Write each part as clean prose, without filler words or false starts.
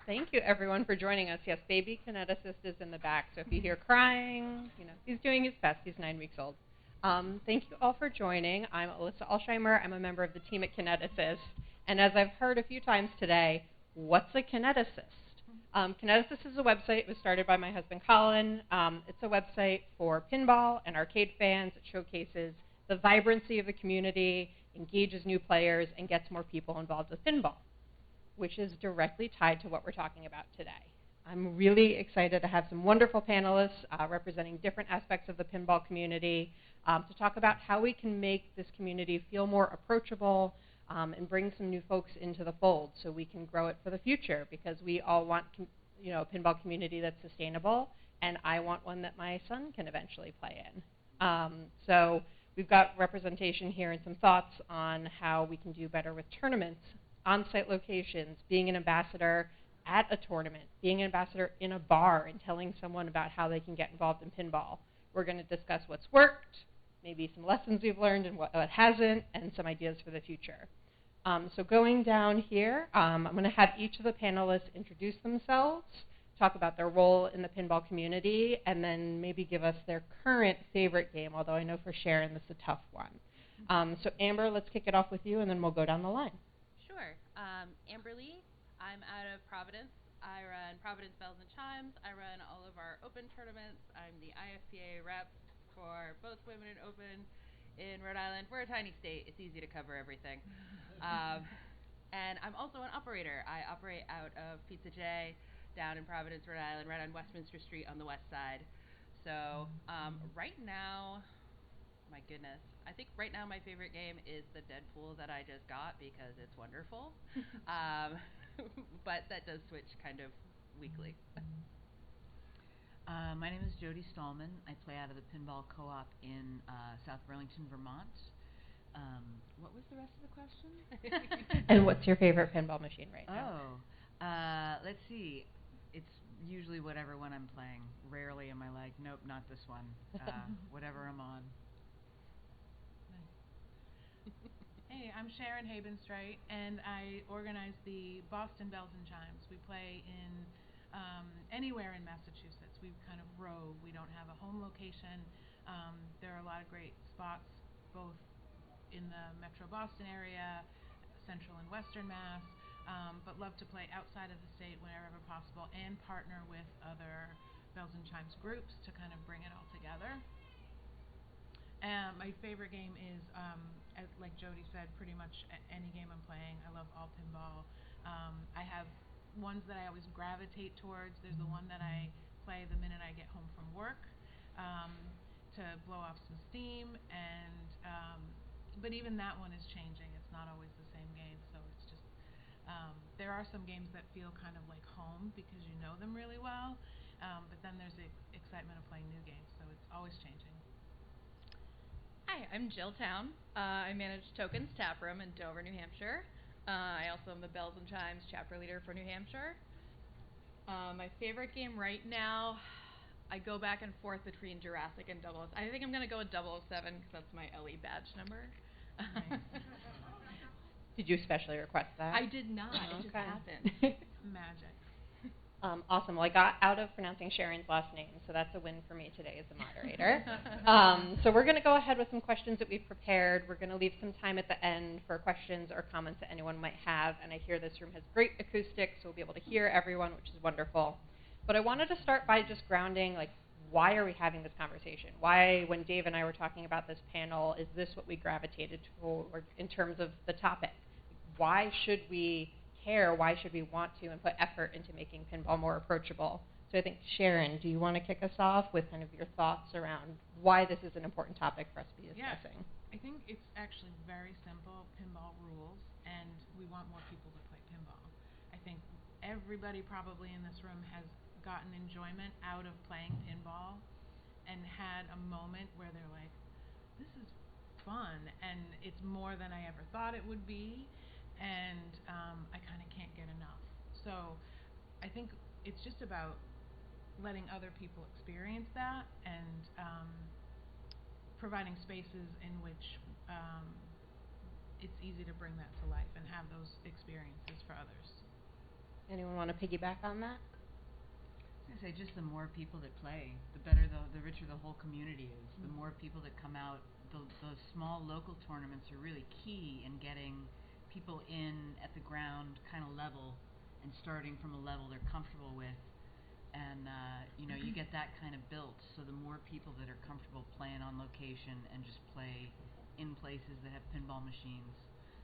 Thank you, everyone, for joining us. Yes, baby kineticist is in the back, so if you hear crying, he's doing his best. He's 9 weeks old. Thank you all for joining. I'm Alyssa Alsheimer. I'm a member of the team at Kineticist. And as I've heard a few times today, what's a kineticist? Kineticist is a website. It was started by my husband, Colin. It's a website for pinball and arcade fans. It showcases the vibrancy of the community, engages new players, and gets more people involved with pinball, which is directly tied to what we're talking about today. I'm really excited to have some wonderful panelists representing different aspects of the pinball community to talk about how we can make this community feel more approachable and bring some new folks into the fold so we can grow it for the future, because we all want a pinball community that's sustainable, and I want one that my son can eventually play in. So we've got representation here and some thoughts on how we can do better with tournaments, on-site locations, being an ambassador at a tournament, being an ambassador in a bar and telling someone about how they can get involved in pinball. We're going to discuss what's worked, maybe some lessons we've learned and what hasn't, and some ideas for the future. So going down here, I'm going to have each of the panelists introduce themselves, talk about their role in the pinball community, and then maybe give us their current favorite game, although I know for Sharon this is a tough one. So Amber, let's kick it off with you, and then we'll go down the line. Sure. Amber Lee. I'm out of Providence. I run Providence Bells and Chimes. I run all of our open tournaments. I'm the IFPA rep for both women and open in Rhode Island. We're a tiny state. It's easy to cover everything. And I'm also an operator. I operate out of Pizza J down in Providence, Rhode Island, right on Westminster Street on the west side. So right now, my goodness, I think right now my favorite game is the Deadpool that I just got because it's wonderful. But that does switch kind of weekly. My name is Jody Stallman. I play out of the Pinball Co-op in South Burlington, Vermont. What was the rest of the question? And what's your favorite pinball machine right now? Let's see. It's usually whatever one I'm playing. Rarely am I like, nope, not this one. Whatever I'm on. Hey, I'm Sharon Habenstreit, and I organize the Boston Bells and Chimes. We play in anywhere in Massachusetts. We kind of rove. We don't have a home location. There are a lot of great spots, both in the Metro Boston area, Central and Western Mass, but love to play outside of the state whenever possible and partner with other Bells and Chimes groups to kind of bring it all together. My favorite game is, like Jody said, pretty much any game I'm playing. I love all pinball. I have ones that I always gravitate towards. There's the one that I play the minute I get home from work to blow off some steam, and but even that one is changing. It's not always the same game, so it's just there are some games that feel kind of like home because you know them really well, but then there's the excitement of playing new games, so it's always changing. Hi, I'm Jill Town. I manage Tokens Taproom in Dover, New Hampshire. I also am the Bells and Chimes chapter leader for New Hampshire. My favorite game right now, I go back and forth between Jurassic and 007. I think I'm going to go with 007 because that's my LE badge number. Nice. Did you specially request that? I did not. Oh, it just okay. happened. Magic. Awesome. Well, I got out of pronouncing Sharon's last name, so that's a win for me today as a moderator. So we're going to go ahead with some questions that we've prepared. We're going to leave some time at the end for questions or comments that anyone might have. And I hear this room has great acoustics, so we'll be able to hear everyone, which is wonderful. But I wanted to start by just grounding, like, why are we having this conversation? Why, when Dave and I were talking about this panel, is this what we gravitated toward in terms of the topic? Why should we care? Why should we want to and put effort into making pinball more approachable? So I think, Sharon, do you want to kick us off with kind of your thoughts around why this is an important topic for us to be discussing? Yeah, I think it's actually very simple. Pinball rules, and we want more people to play pinball. I think everybody probably in this room has gotten enjoyment out of playing pinball and had a moment where they're like, this is fun, and it's more than I ever thought it would be, and I kind of can't get enough. So I think it's just about letting other people experience that and providing spaces in which it's easy to bring that to life and have those experiences for others. Anyone want to piggyback on that? I say just the more people that play, the better, the richer the whole community is. The more people that come out, those small local tournaments are really key in getting people in at the ground kind of level and starting from a level they're comfortable with. And, you get that kind of built. So the more people that are comfortable playing on location and just play in places that have pinball machines,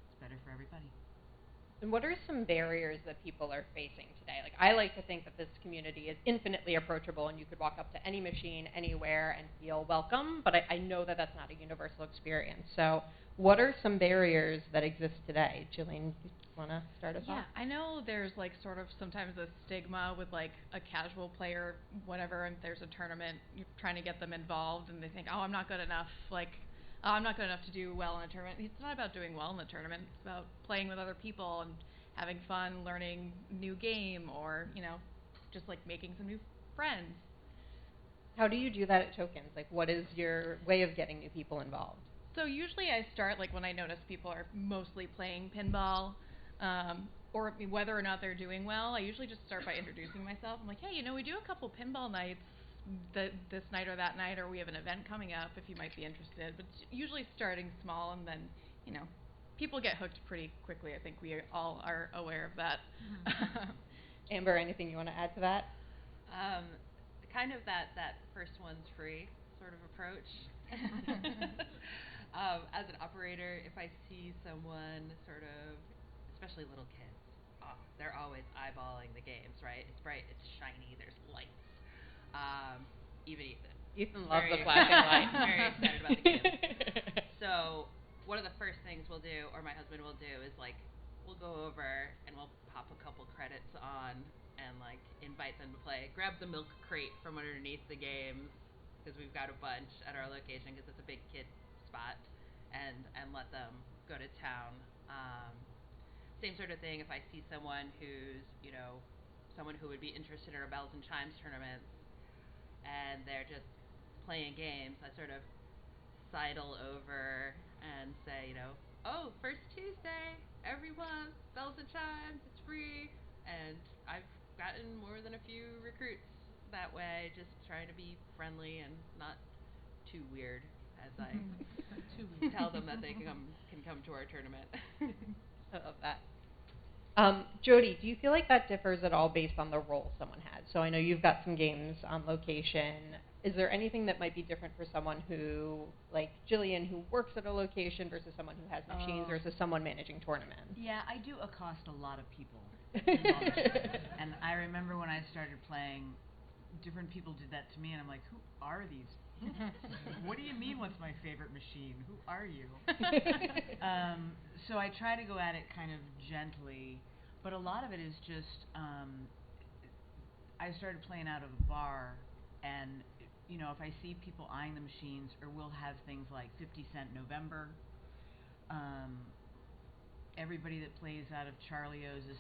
it's better for everybody. And what are some barriers that people are facing today? Like, I like to think that this community is infinitely approachable and you could walk up to any machine anywhere and feel welcome, but I know that that's not a universal experience. So what are some barriers that exist today? Jillian, you want to start us off? Yeah, I know there's like sort of sometimes a stigma with like a casual player, whatever, and there's a tournament, you're trying to get them involved and they think, oh, I'm not good enough, I'm not good enough to do well in a tournament. It's not about doing well in the tournament. It's about playing with other people and having fun, learning new game, or, just like making some new friends. How do you do that at Tokens? Like, what is your way of getting new people involved? So usually I start like when I notice people are mostly playing pinball, or whether or not they're doing well, I usually just start by introducing myself. I'm like, hey, we do a couple pinball nights this night or that night, or we have an event coming up if you might be interested. But usually starting small, and then, people get hooked pretty quickly. I think we all are aware of that. Mm-hmm. Amber, anything you want to add to that? Kind of that first one's free sort of approach. As an operator, if I see someone sort of, especially little kids, they're always eyeballing the games, right? It's bright, it's shiny, there's lights. Even Ethan. Ethan loves the flashing lights. Very excited about the games. So one of the first things we'll do, or my husband will do, is we'll go over and we'll pop a couple credits on and invite them to play. Grab the milk crate from underneath the games, because we've got a bunch at our location because it's a big kid spot, and let them go to town. Same sort of thing if I see someone who's, someone who would be interested in our Bells and Chimes tournaments and they're just playing games, I sort of sidle over and say, oh, first Tuesday, every month, Bells and Chimes, it's free. And I've gotten more than a few recruits that way, just trying to be friendly and not too weird as I tell them that they can come to our tournament. I love that. Jody, do you feel like that differs at all based on the role someone has? So I know you've got some games on location. Is there anything that might be different for someone who, like Jillian, who works at a location versus someone who has machines versus someone managing tournaments? Yeah, I do accost a lot of people. And I remember when I started playing, different people did that to me, and I'm like, who are these? What do you mean, what's my favorite machine? Who are you? So I try to go at it kind of gently, but a lot of it is just, I started playing out of a bar, and if I see people eyeing the machines, or we'll have things like 50 Cent November. Everybody that plays out of Charlie O's is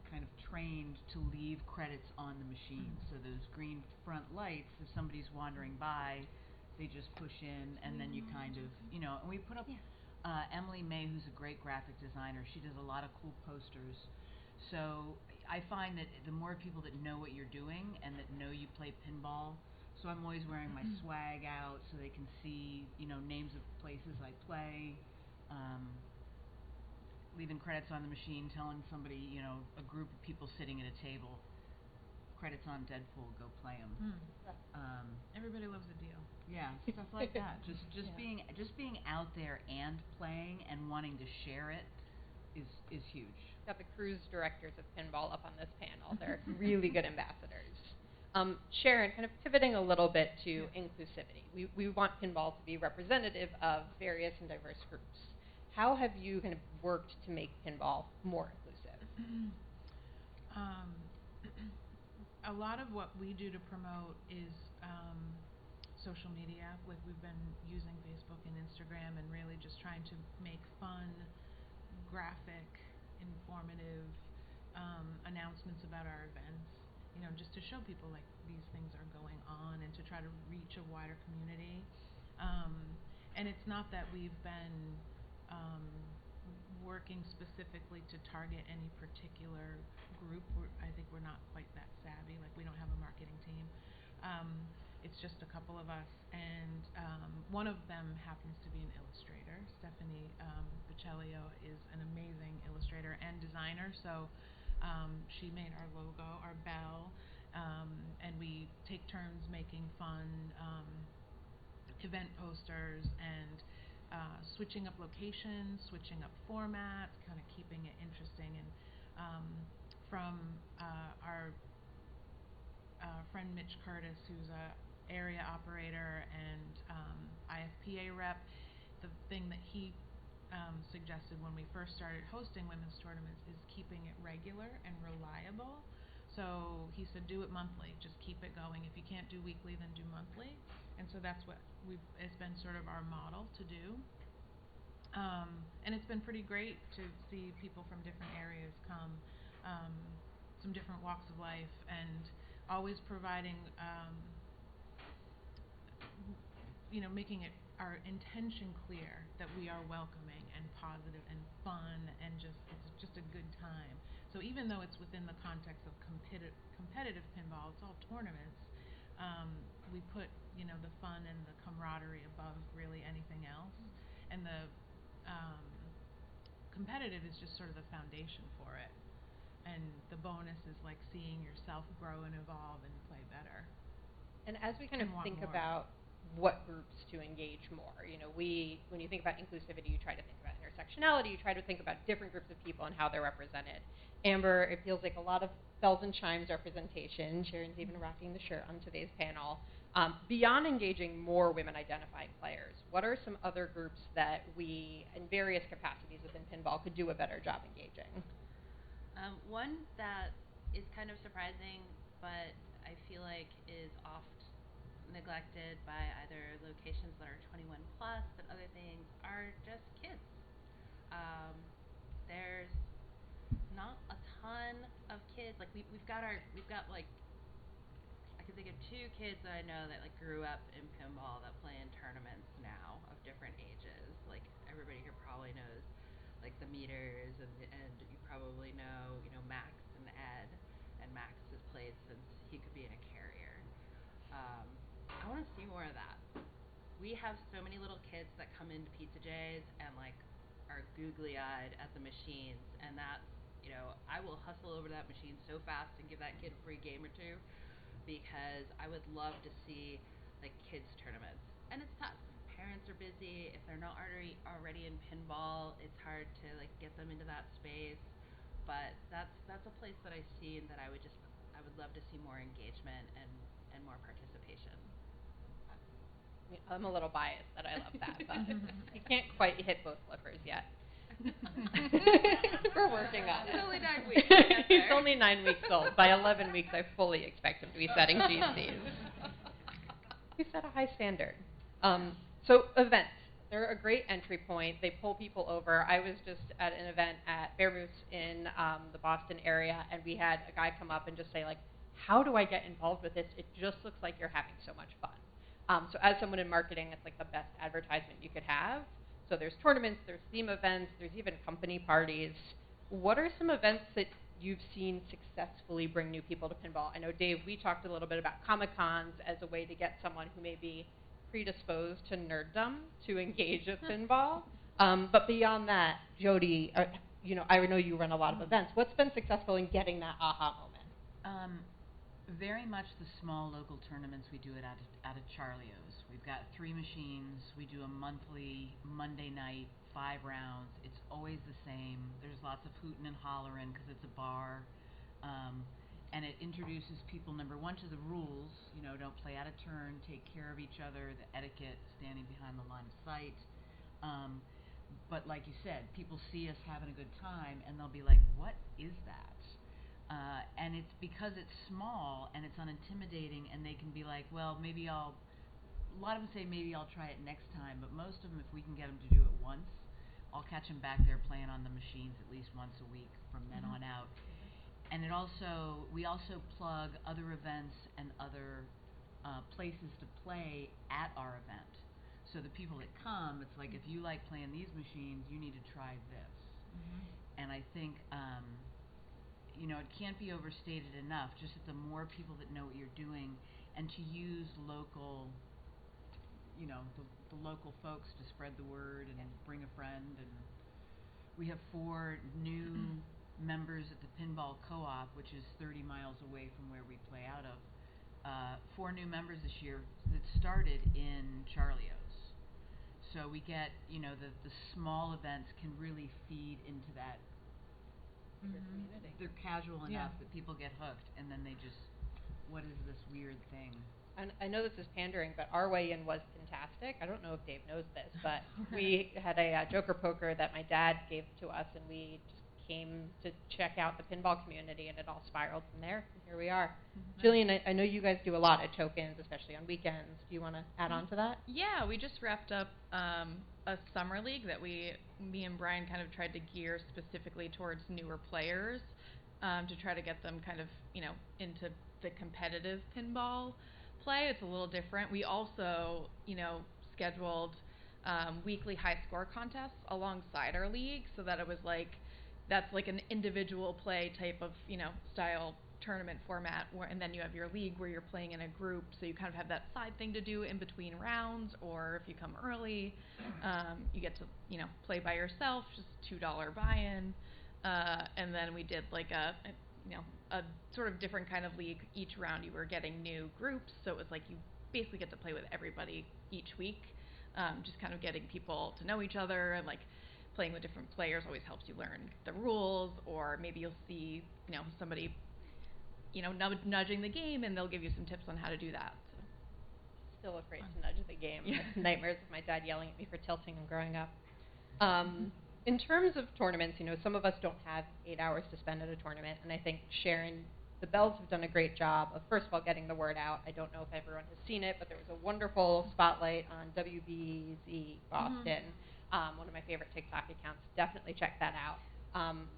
kind of trained to leave credits on the machine. So those green front lights, if somebody's wandering by, they just push in, and then you kind of, and we put up Emily May, who's a great graphic designer. She does a lot of cool posters. So I find that the more people that know what you're doing and that know you play pinball, so I'm always wearing my swag out so they can see, names of places I play. Leaving credits on the machine, telling somebody, a group of people sitting at a table, credits on Deadpool, go play them. Everybody loves a deal. Yeah, stuff like that. Just being out there and playing and wanting to share it is huge. Got the cruise directors of pinball up on this panel. They're really good ambassadors. Sharon, kind of pivoting a little bit to inclusivity. We want pinball to be representative of various and diverse groups. How have you kind of worked to make pinball more inclusive? A lot of what we do to promote is social media. We've been using Facebook and Instagram and really just trying to make fun, graphic, informative announcements about our events. Just to show people like these things are going on and to try to reach a wider community. And it's not that we've been working specifically to target any particular group. I think we're not quite that savvy. Like, we don't have a marketing team. It's just a couple of us, and one of them happens to be an illustrator. Stephanie Bicellio is an amazing illustrator and designer, so she made our logo, our bell, and we take turns making fun event posters and switching up locations, switching up formats, kind of keeping it interesting. And from our friend Mitch Curtis, who's a area operator and IFPA rep, the thing that he suggested when we first started hosting women's tournaments is keeping it regular and reliable. So he said, do it monthly, just keep it going. If you can't do weekly, then do monthly. And so that's what it's been sort of our model to do. And it's been pretty great to see people from different areas come, some different walks of life, and always providing, making it our intention clear that we are welcoming and positive and fun and it's just a good time. So even though it's within the context of competitive pinball, it's all tournaments, we put, the fun and the camaraderie above really anything else. And the competitive is just sort of the foundation for it. And the bonus is like seeing yourself grow and evolve and play better. And as we kind of think about what groups to engage more, when you think about inclusivity, you try to think about intersectionality, you try to think about different groups of people and how they're represented. Amber, it feels like a lot of bells and chimes representation. Sharon's even rocking the shirt on today's panel. Beyond engaging more women-identifying players, what are some other groups that we, in various capacities within pinball, could do a better job engaging? One that is kind of surprising, but I feel like is oft neglected by either locations that are 21 plus, but other things are just kids. There's not a ton of kids. Like we've got like, I can think of 2 kids that I know that like grew up in pinball that play in tournaments now of different ages. Like everybody here probably knows like the Meters and you probably know Max and Ed, and Max has played since he could be in a carrier. I want to see more of that. We have so many little kids that come into Pizza J's and like are googly-eyed at the machines, and that's, I will hustle over to that machine so fast and give that kid a free game or two, because I would love to see like kids tournaments. And it's tough. Parents are busy. If they're not already in pinball, it's hard to like get them into that space. But that's a place that I see and that I would love to see more engagement and more participation. I'm a little biased that I love that, but you can't quite hit both flippers yet. We're working on it. He's only 9 weeks. He's only 9 weeks old. By 11 weeks, I fully expect him to be setting GCs. We set a high standard. So events, they're a great entry point. They pull people over. I was just at an event at Bear Moose in the Boston area, and we had a guy come up and just say, like, how do I get involved with this? It just looks like you're having so much fun. So as someone in marketing, it's like the best advertisement you could have. So there's tournaments, there's theme events, there's even company parties. What are some events that you've seen successfully bring new people to pinball? I know, Dave, we talked a little bit about Comic-Cons as a way to get someone who may be predisposed to nerddom to engage with pinball. But beyond that, Jody, I know you run a lot of events. What's been successful in getting that aha moment? Very much the small local tournaments we do it out of Charlio's. We've got 3 machines. We do a monthly Monday night, 5 rounds. It's always the same. There's lots of hooting and hollering because it's a bar. And it introduces people, number one, to the rules. Don't play out of turn, take care of each other, the etiquette, standing behind the line of sight. But like you said, people see us having a good time, and they'll be like, what is that? And it's because it's small and it's unintimidating, and they can be like, well, a lot of them say maybe I'll try it next time, but most of them, if we can get them to do it once, I'll catch them back there playing on the machines at least once a week from then on out. And we also plug other events and other places to play at our event. So the people that come, it's like, if you like playing these machines, you need to try this. And I think, it can't be overstated enough, just that the more people that know what you're doing and to use local, the local folks to spread the word and bring a friend. And we have 4 new members at the Pinball Co-op, which is 30 miles away from where we play out of. 4 new members this year that started in Charlio's. So we get, the small events can really feed into that. Community. They're casual enough that people get hooked, and then they just, what is this weird thing? And I know this is pandering, but our weigh-in was fantastic. I don't know if Dave knows this, but we had a Joker poker that my dad gave to us, and we just came to check out the pinball community, and it all spiraled from there. And here we are. Jillian, I know you guys do a lot at Tokens, especially on weekends. Do you want to add on to that? Yeah, we just wrapped up a summer league that me and Brian kind of tried to gear specifically towards newer players to try to get them kind of, into the competitive pinball play. It's a little different. We also, scheduled weekly high score contests alongside our league so that it was that's like an individual play type of, style tournament format, and then you have your league where you're playing in a group, so you kind of have that side thing to do in between rounds, or if you come early, you get to, play by yourself, just $2 buy-in, and then we did a sort of different kind of league. Each round you were getting new groups, so it was like you basically get to play with everybody each week, just kind of getting people to know each other, and playing with different players always helps you learn the rules, or maybe you'll see, somebody, nudging the game, and they'll give you some tips on how to do that. So. Still afraid to nudge the game. I have nightmares of my dad yelling at me for tilting and growing up. In terms of tournaments, some of us don't have 8 hours to spend at a tournament, and I think Sharon, the Bells have done a great job of, first of all, getting the word out. I don't know if everyone has seen it, but there was a wonderful spotlight on WBZ Boston. One of my favorite TikTok accounts. Definitely check that out.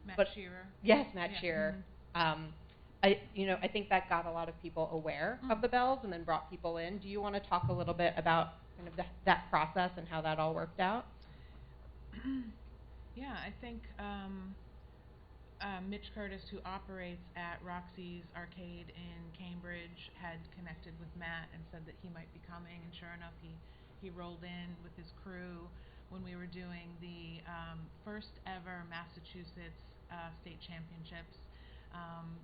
Matt Shearer. Yes, Matt Shearer. I think that got a lot of people aware of the Bells and then brought people in. Do you want to talk a little bit about kind of that process and how that all worked out? Yeah, I think Mitch Curtis, who operates at Roxy's Arcade in Cambridge, had connected with Matt and said that he might be coming, and sure enough, he rolled in with his crew when we were doing the first ever Massachusetts state championships.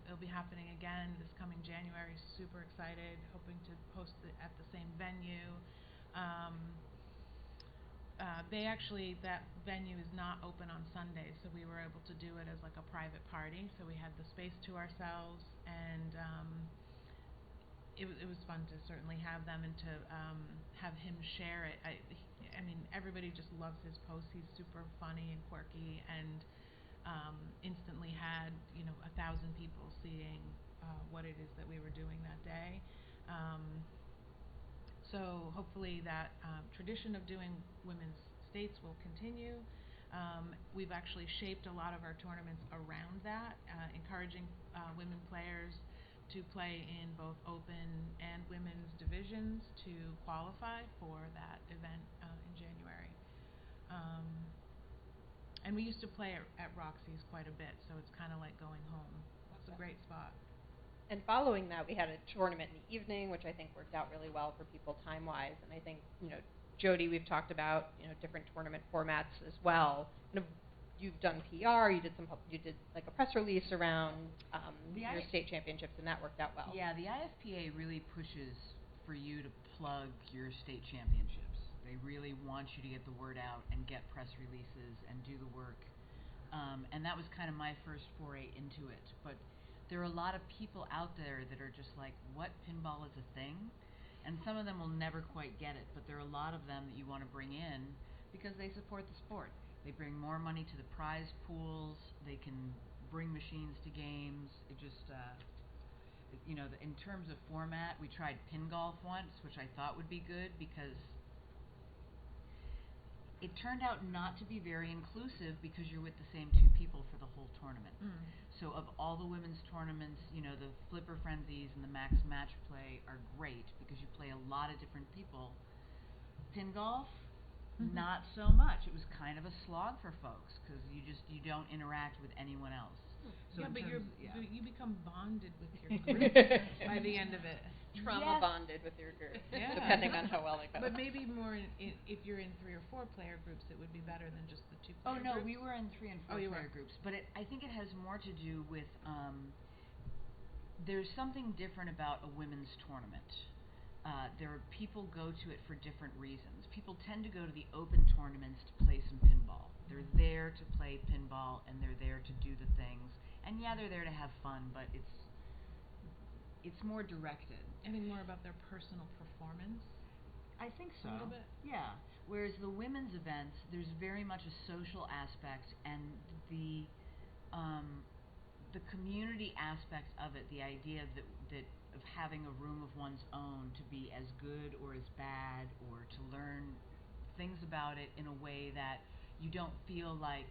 It'll be happening again this coming January. Super excited, hoping to host it at the same venue. That venue is not open on Sundays, so we were able to do it as a private party. So we had the space to ourselves, and it was fun to certainly have them and to have him share it. I mean, everybody just loves his posts. He's super funny and quirky, and instantly had 1,000 people seeing what it is that we were doing that day. So hopefully that tradition of doing women's states will continue. We've actually shaped a lot of our tournaments around that, encouraging women players to play in both open and women's divisions to qualify for that event in January. And we used to play at Roxy's quite a bit, so it's kind of like going home. It's a great spot. And following that, we had a tournament in the evening, which I think worked out really well for people time-wise. And I think, Jody, we've talked about, different tournament formats as well. You've done PR, you did a press release around your state championships, and that worked out well. Yeah, the IFPA really pushes for you to plug your state championships. They really want you to get the word out and get press releases and do the work. And that was kind of my first foray into it. But there are a lot of people out there that are just like, what, pinball is a thing? And some of them will never quite get it, but there are a lot of them that you want to bring in because they support the sport. They bring more money to the prize pools. They can bring machines to games. It just, in terms of format, we tried pin golf once, which I thought would be good because it turned out not to be very inclusive because you're with the same 2 people for the whole tournament. So of all the women's tournaments, the Flipper Frenzies and the Max Match Play are great because you play a lot of different people. Pin golf, not so much. It was kind of a slog for folks because you don't interact with anyone else. So yeah, but yeah. you become bonded with your group by the end of it. Trauma Yes. bonded with your group, Yeah. depending on how well it goes. But maybe more if you're in 3 or 4 player groups, it would be better than just the 2 player Oh no, groups. we were in 3 and 4 you player were. groups, but I think it has more to do with there's something different about a women's tournament. There are people go to it for different reasons. People tend to go to the open tournaments to play some pinball. They're there to play pinball and they're there to do the things. And yeah, they're there to have fun, but it's more directed. I think more about their personal performance. I think so. A little bit. Yeah. Whereas the women's events, there's very much a social aspect and the community aspect of it, the idea that of having a room of one's own to be as good or as bad or to learn things about it in a way that you don't feel like,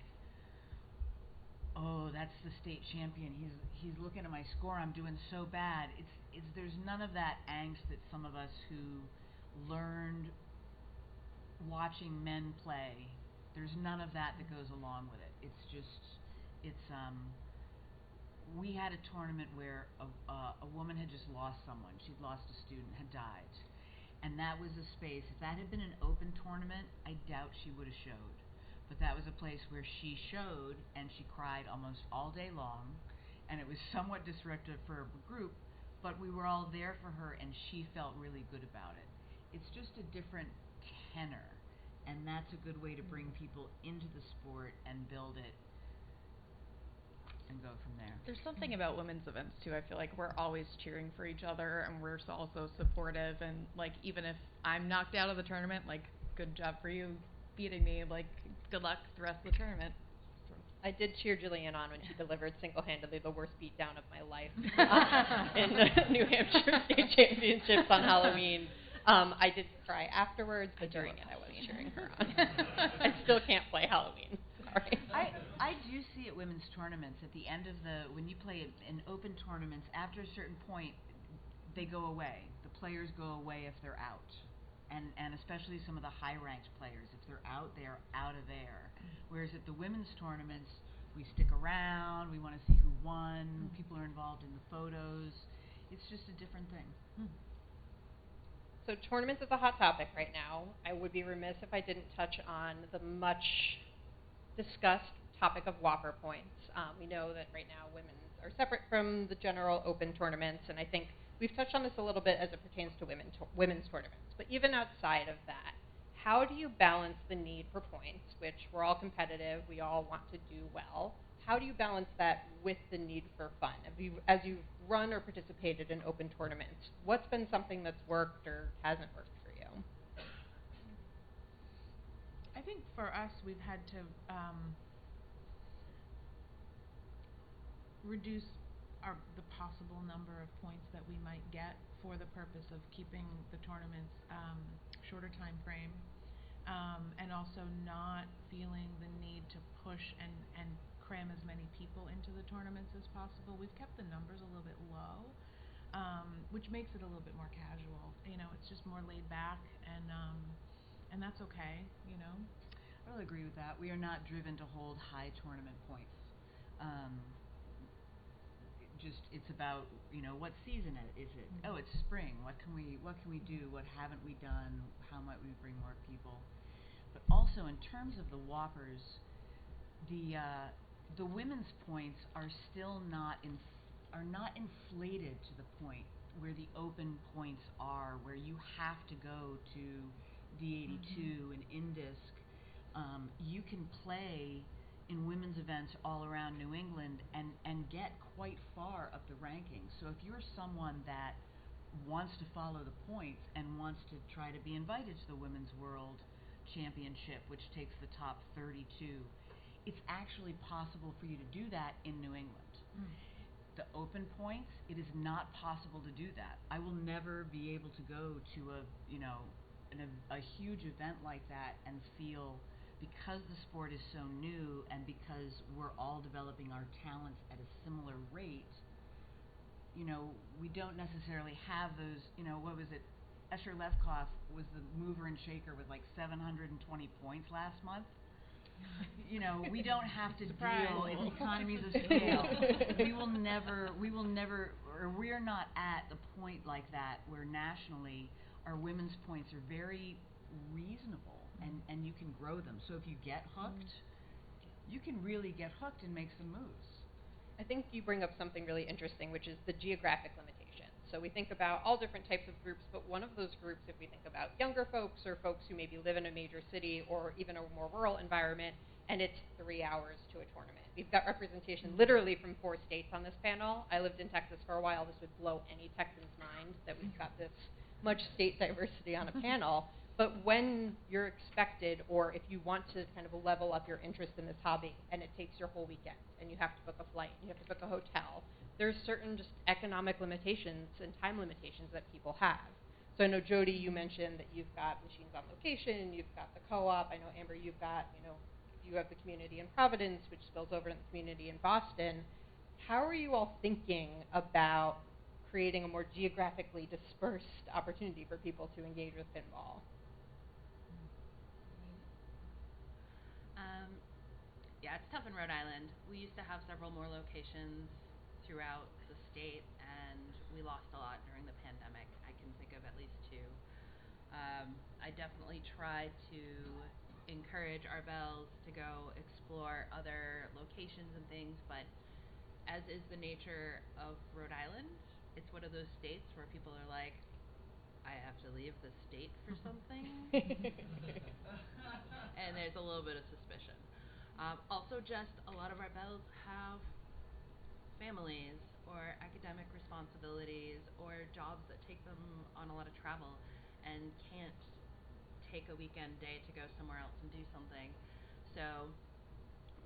oh, that's the state champion. He's looking at my score. I'm doing so bad. It's there's none of that angst that some of us who learned watching men play. There's none of that goes along with it. It's just we had a tournament where a woman had just lost someone. She'd lost a student, had died. And that was a space, if that had been an open tournament, I doubt she would have showed. But that was a place where she showed and she cried almost all day long. And it was somewhat disruptive for a group, but we were all there for her and she felt really good about it. It's just a different tenor. And that's a good way to bring people into the sport and build it and go from there. There's something about women's events too. I feel like we're always cheering for each other and we're also supportive, and like even if I'm knocked out of the tournament, like good job for you beating me, like good luck the rest of the tournament. I did cheer Jillian on when she delivered single-handedly the worst beatdown of my life in the New Hampshire State Championships on Halloween. I did cry afterwards, but during it I was cheering her on. I still can't play Halloween. Sorry. I do see at women's tournaments at the end of when you play in open tournaments, after a certain point, they go away. The players go away if they're out. And especially some of the high-ranked players. If they're out, they are out of there. Whereas at the women's tournaments, we stick around, we want to see who won, people are involved in the photos. It's just a different thing. So tournaments is a hot topic right now. I would be remiss if I didn't touch on the much discussed topic of Whopper points. We know that right now women are separate from the general open tournaments, and I think we've touched on this a little bit as it pertains to women's tournaments. But even outside of that, how do you balance the need for points, which we're all competitive, we all want to do well. How do you balance that with the need for fun? As you've run or participated in open tournaments, what's been something that's worked or hasn't worked for you? I think for us, we've had to reduce the possible number of points that we might get for the purpose of keeping the tournaments shorter time frame, and also not feeling the need to push and cram as many people into the tournaments as possible. We've kept the numbers a little bit low, which makes it a little bit more casual. It's just more laid back, and that's okay. I will agree with that. We are not driven to hold high tournament points. It's about what season is it? Oh, it's spring. What can we do? What haven't we done? How might we bring more people? But also in terms of the Whoppers, the women's points are still not inflated to the point where the open points are, where you have to go to D82 and Indisc. You can play in women's events all around New England and get quite far up the rankings. So if you're someone that wants to follow the points and wants to try to be invited to the Women's World Championship, which takes the top 32, it's actually possible for you to do that in New England. The open points, it is not possible to do that. I will never be able to go to a huge event like that and feel, because the sport is so new and because we're all developing our talents at a similar rate, we don't necessarily have those, Escher Lefkoff was the mover and shaker with like 720 points last month. You know, we don't have to deal in economies of scale. We will never, or we're not at the point like that where nationally our women's points are very reasonable and you can grow them. So if you get hooked, you can really get hooked and make some moves. I think you bring up something really interesting, which is the geographic limitations. So we think about all different types of groups, but one of those groups, if we think about younger folks or folks who maybe live in a major city or even a more rural environment, and it's 3 hours to a tournament. We've got representation literally from 4 states on this panel. I lived in Texas for a while. This would blow any Texan's mind that we've got this much state diversity on a panel. But when you're expected, or if you want to kind of level up your interest in this hobby, and it takes your whole weekend, and you have to book a flight, and you have to book a hotel, there's certain just economic limitations and time limitations that people have. So I know, Jody, you mentioned that you've got machines on location, you've got the co-op. I know, Amber, you've got, you have the community in Providence, which spills over in the community in Boston. How are you all thinking about creating a more geographically dispersed opportunity for people to engage with pinball? Yeah, it's tough in Rhode Island. We used to have several more locations throughout the state, and we lost a lot during the pandemic. I can think of at least 2. I definitely try to encourage our bells to go explore other locations and things, but as is the nature of Rhode Island, it's one of those states where people are like, I have to leave the state for something. And there's a little bit of suspicion. Also, just a lot of our bells have families or academic responsibilities or jobs that take them on a lot of travel and can't take a weekend day to go somewhere else and do something. So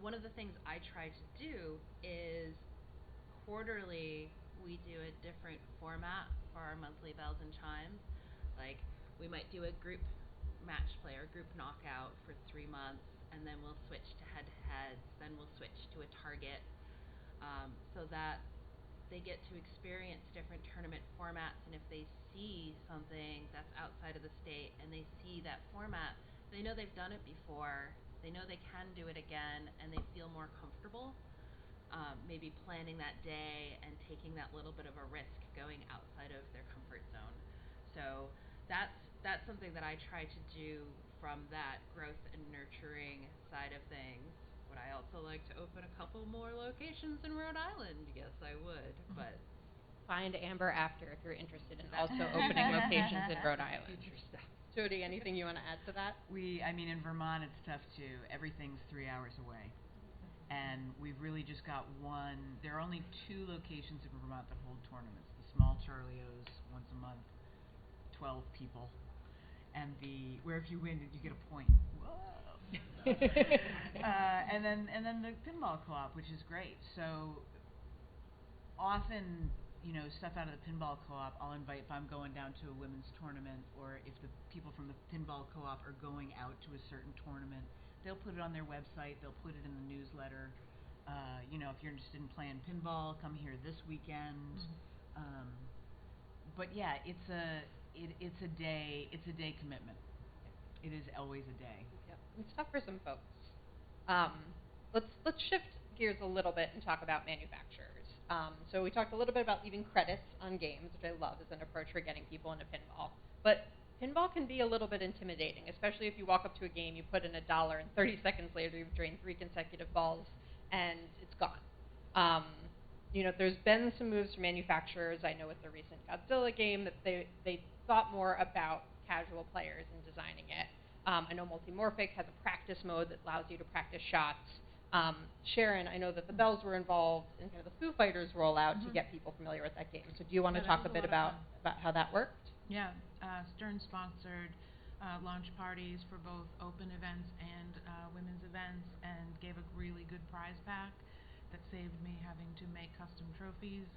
one of the things I try to do is quarterly we do a different format for our monthly bells and chimes. Like, we might do a group match play or group knockout for 3 months, and then we'll switch to head-to-heads, then we'll switch to a target, so that they get to experience different tournament formats. And if they see something that's outside of the state and they see that format, they know they've done it before, they know they can do it again, and they feel more comfortable maybe planning that day and taking that little bit of a risk going outside of their comfort zone. So that's something that I try to do from that growth and nurturing side of things. Would I also like to open a couple more locations in Rhode Island? Yes, I would, but find Amber after if you're interested in also opening locations in Rhode Island. Future stuff. Jody, anything you want to add to that? In Vermont it's tough too. Everything's 3 hours away. And we've really just got one. There are only 2 locations in Vermont that hold tournaments. The small Charlio's once a month, 12 people, and where if you win, you get a point. Whoa! and then the pinball co-op, which is great. So often, stuff out of the pinball co-op, I'll invite if I'm going down to a women's tournament, or if the people from the pinball co-op are going out to a certain tournament. They'll put it on their website. They'll put it in the newsletter. If you're interested in playing pinball, come here this weekend. But yeah, it's a day commitment. It is always a day. Yep. It's tough for some folks. Let's shift gears a little bit and talk about manufacturers. So we talked a little bit about leaving credits on games, which I love as an approach for getting people into pinball. But pinball can be a little bit intimidating, especially if you walk up to a game, you put in $1, and 30 seconds later you've drained 3 consecutive balls, and it's gone. There's been some moves from manufacturers. I know with the recent Godzilla game that they thought more about casual players in designing it. I know Multimorphic has a practice mode that allows you to practice shots. Sharon, I know that the Bells were involved in kind of the Foo Fighters rollout to get people familiar with that game. So do you want to talk a bit about how that worked? Yeah, Stern sponsored launch parties for both open events and women's events, and gave a really good prize pack that saved me having to make custom trophies.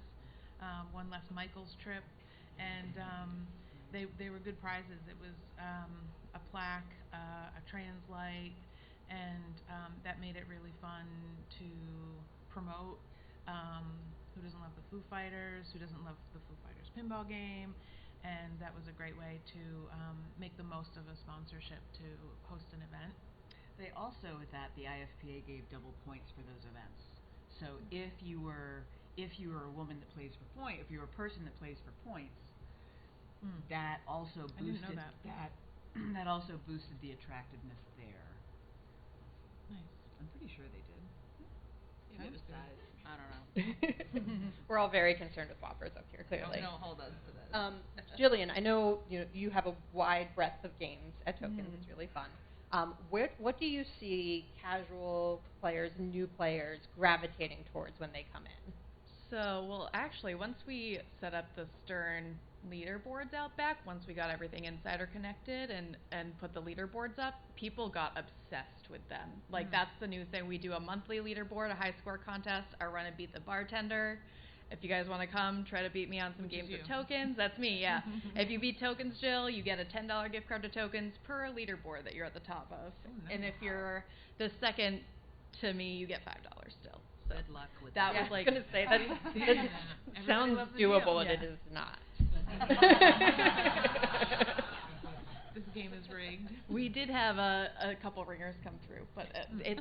One left Michael's trip, and they were good prizes. It was a plaque, a translite, and that made it really fun to promote. Who doesn't love the Foo Fighters? Who doesn't love the Foo Fighters pinball game? and that was a great way to make the most of a sponsorship to host an event. They also, with that, the IFPA gave double points for those events. So if you were a woman that plays for point, if you were a person that plays for points, that also I didn't boosted know that. that also boosted the attractiveness there. Nice. I'm pretty sure they did. Maybe it was Sounds size. I don't know. We're all very concerned with whoppers up here, clearly. Don't hold us to this. Jillian, I know you have a wide breadth of games at Tokens. It's really fun. What do you see casual players, new players gravitating towards when they come in? So, well, actually, once we set up the Stern leaderboards out back, once we got everything insider connected and put the leaderboards up, people got obsessed with them. Like, that's the new thing. We do a monthly leaderboard, a high score contest. I run and beat the bartender. If you guys want to come, try to beat me on some games of Tokens. That's me, yeah. If you beat Tokens, Jill, you get a $10 gift card to Tokens per leaderboard that you're at the top of. Oh, nice. And if you're the second to me, you get $5 still. So Good luck with that. Yeah, Was like, I was going to say, that sounds loves a doable, deal. and it is not. This game is rigged. we did have a couple ringers come through, but it's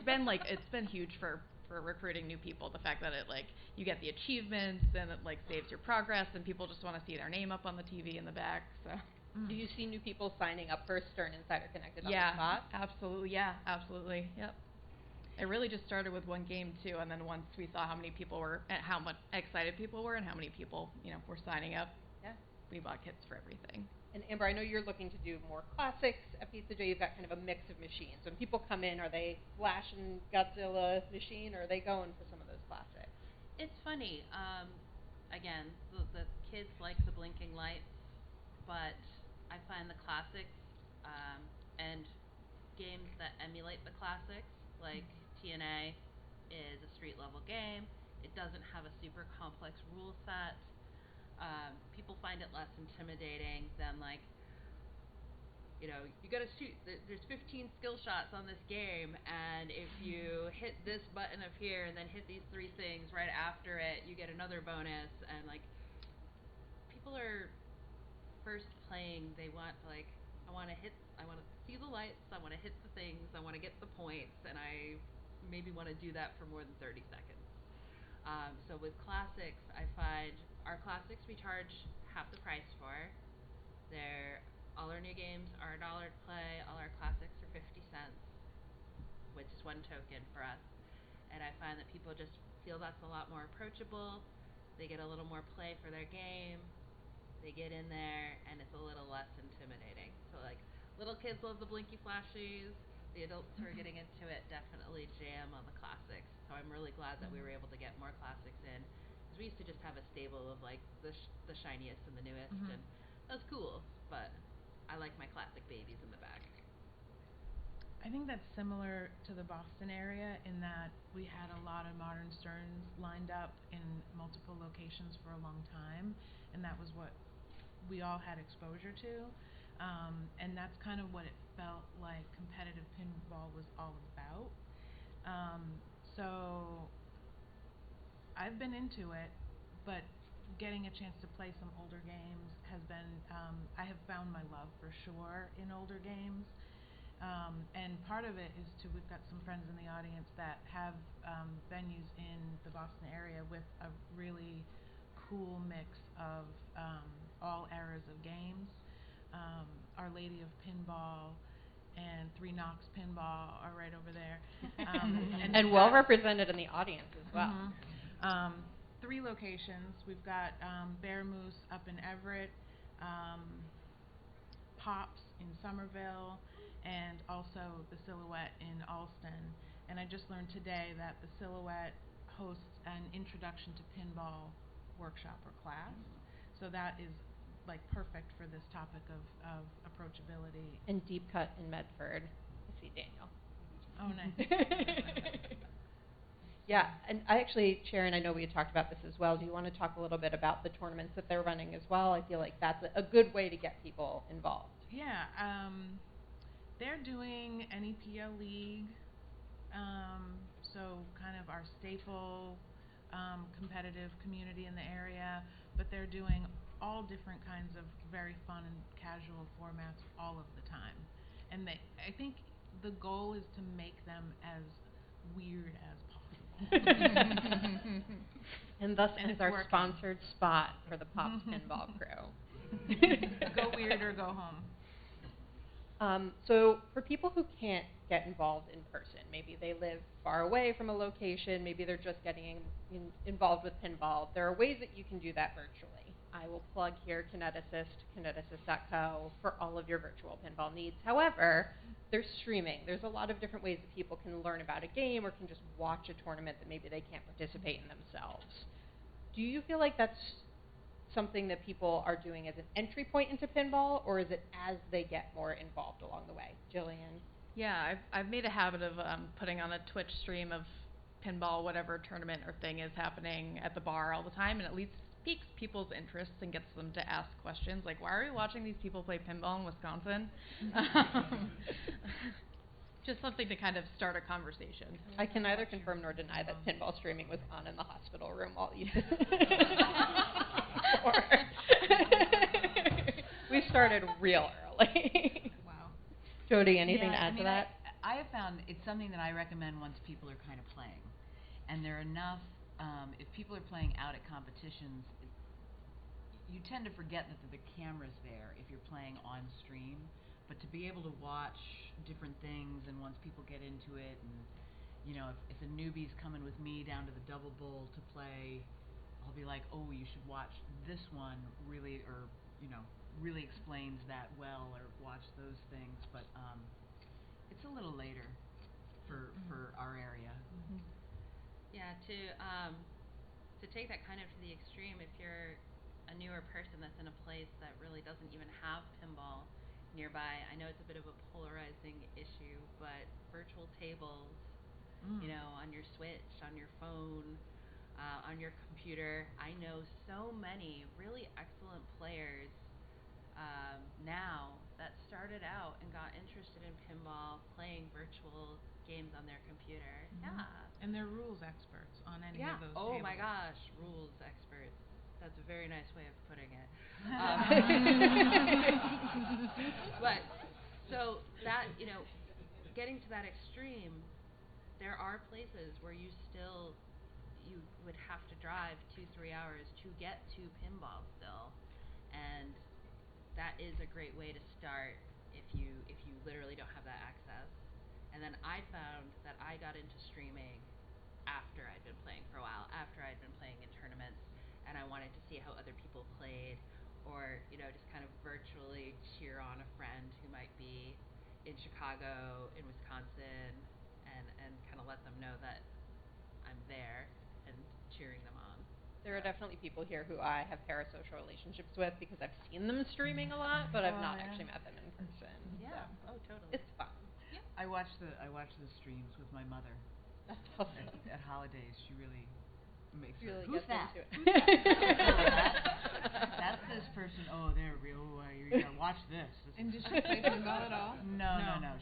been huge for recruiting new people. The fact that it you get the achievements and it saves your progress, and people just want to see their name up on the TV in the back. So Do you see new people signing up for Stern Insider Connected on yeah, the spot? absolutely, yeah, absolutely, yep. It really just started with one game too, and then once we saw how many people were, and how much excited people were, and how many people were signing up, Yeah. we bought kits for everything. And Amber, I know you're looking to do more classics at Pizza J. You've got kind of a mix of machines. When people come in, are they Flash and Godzilla machine, or are they going for some of those classics? It's funny. Again, the kids like the blinking lights, but I find the classics and games that emulate the classics, like TNA, is a street level game. It doesn't have a super complex rule set. People find it less intimidating than you gotta shoot. There's 15 skill shots on this game, and if you hit this button up here and then hit these 3 things right after it, you get another bonus. And people are first playing. They want I want to see the lights. I want to hit the things. I want to get the points, and I maybe want to do that for more than 30 seconds. So with classics, I find our classics we charge half the price for. All our new games are $1 to play. All our classics are 50 cents, which is 1 token for us. And I find that people just feel that's a lot more approachable. They get a little more play for their game. They get in there, and it's a little less intimidating. So little kids love the blinky flashies. The adults who are getting into it definitely jam on the classics. So I'm really glad that we were able to get more classics in, because we used to just have a stable of the shiniest and the newest, and that's cool. But I like my classic babies in the back. I think that's similar to the Boston area in that we had a lot of modern Sterns lined up in multiple locations for a long time, and that was what we all had exposure to. And that's kind of what it felt like competitive pinball was all about. So I've been into it, but getting a chance to play some older games has been, I have found my love for sure in older games. And part of it is we've got some friends in the audience that have venues in the Boston area with a really cool mix of all eras of games. Our Lady of Pinball and 3 Knocks Pinball are right over there. And well represented in the audience as well. 3 locations. We've got Bear Moose up in Everett, Pops in Somerville, and also the Silhouette in Alston. And I just learned today that the Silhouette hosts an introduction to pinball workshop or class. So that is perfect for this topic of approachability. And Deep Cut in Medford. I see Daniel. Oh, nice. Yeah, and Sharon, I know we had talked about this as well. Do you want to talk a little bit about the tournaments that they're running as well? I feel like that's a good way to get people involved. Yeah, they're doing NEPL League, so kind of our staple competitive community in the area, but they're doing all different kinds of very fun and casual formats all of the time. And I think the goal is to make them as weird as possible. And thus And ends it's our working. sponsored spot for the Pops Pinball Crew. Go weird or go home. So for people who can't get involved in person, maybe they live far away from a location, maybe they're just getting involved with pinball, there are ways that you can do that virtually. I will plug here Kineticist, kineticist.co for all of your virtual pinball needs. However, there's streaming. There's a lot of different ways that people can learn about a game or can just watch a tournament that maybe they can't participate in themselves. Do you feel like that's something that people are doing as an entry point into pinball, or is it as they get more involved along the way? Jillian? Yeah, I've made a habit of putting on a Twitch stream of pinball, whatever tournament or thing is happening at the bar all the time, and at least piques people's interests and gets them to ask questions like, why are we watching these people play pinball in Wisconsin? Just something to kind of start a conversation. I can neither confirm nor deny that pinball streaming was on in the hospital room while you We started real early. Wow. Jody, anything to add to that? I have found it's something that I recommend once people are kind of playing. And there are enough, if people are playing out at competitions, you tend to forget that the camera's there if you're playing on stream. But to be able to watch different things, and once people get into it, and if a newbie's coming with me down to the double bowl to play, I'll be like, oh, you should watch this one really, or really explains that well, or watch those things. But it's a little later for our area. Mm-hmm. Yeah, to take that kind of to the extreme, if you're a newer person that's in a place that really doesn't even have pinball nearby, I know it's a bit of a polarizing issue, but virtual tables, on your Switch, on your phone, on your computer, I know so many really excellent players now that started out and got interested in pinball playing virtual games on their computer. Mm-hmm. Yeah. And they're rules experts on any of those Oh tables. my gosh, rules experts. That's a very nice way of putting it. But so that, getting to that extreme, there are places where you would have to drive 2-3 hours to get to pinball still, and that is a great way to start if you literally don't have that access. And then I found that I got into streaming after I'd been playing for a while, after I'd been playing in tournaments, and I wanted to see how other people played, or just kind of virtually cheer on a friend who might be in Chicago, in Wisconsin, and kind of let them know that I'm there and cheering them on. There are definitely people here who I have parasocial relationships with because I've seen them streaming a lot, but I've not actually met them in person. Yeah. So Oh, totally. it's fun. Yeah. I watch the streams with my mother. That's awesome. At holidays, she really makes Really her. Who's gets that? into it. That's this person. Oh, they're real. You gotta watch this. And does she play pinball at all? No.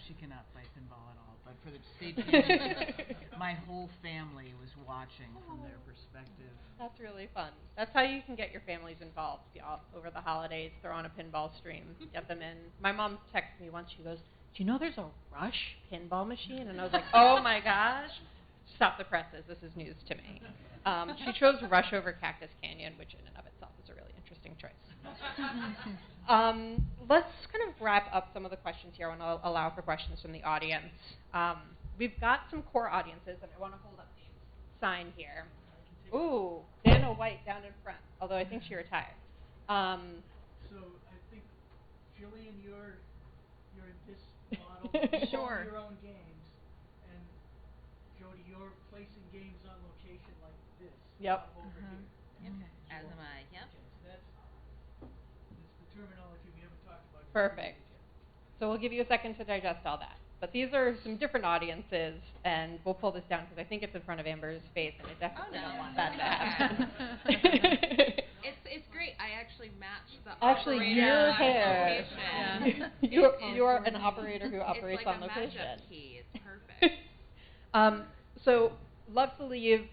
She cannot play pinball at all. But for the state championship, my whole family was watching from their perspective. That's really fun. That's how you can get your families involved over the holidays. Throw on a pinball stream, get them in. My mom texted me once. She goes, "Do you know there's a Rush pinball machine?" And I was like, "Oh my gosh!" Stop the presses. This is news to me. She chose Rush over Cactus Canyon, which in and of itself is a really interesting choice. Let's kind of wrap up some of the questions here. I want to allow for questions from the audience. We've got some core audiences, and I want to hold up the sign here. Ooh, Dana White down in front, although I think she retired. So I think, Jillian, you're in this model. You Sure. own your own games, and Jody, you're placing games on location like this. Yep. Up over here. Okay. As am I. Yep. Okay, so that's the terminology we haven't talked about. Perfect. So we'll give you a second to digest all that. But these are some different audiences, and we'll pull this down because I think it's in front of Amber's face, and I definitely don't want that to happen. It's great. I actually matched the Actually, operator your on hair. location. You're an operator who operates it's like on a location. matchup key. It's perfect. So, love to leave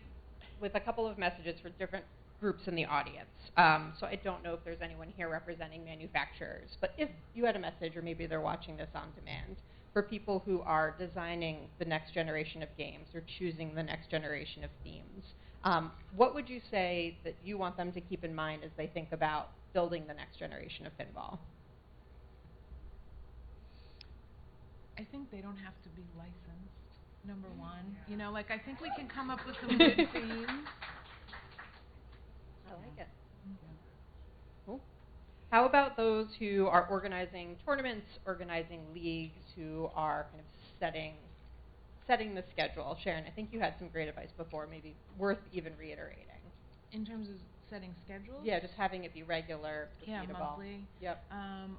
with a couple of messages for different groups in the audience. So I don't know if there's anyone here representing manufacturers, but if you had a message, or maybe they're watching this on demand, for people who are designing the next generation of games or choosing the next generation of themes, what would you say that you want them to keep in mind as they think about building the next generation of pinball? I think they don't have to be licensed, number one. You know, like, I think we can come up with some good themes. I like it. Cool. How about those who are organizing tournaments, organizing leagues, who are kind of setting the schedule? Sharon, I think you had some great advice before, maybe worth even reiterating. In terms of setting schedules? Yeah, just having it be regular, repeatable. Monthly. Yep.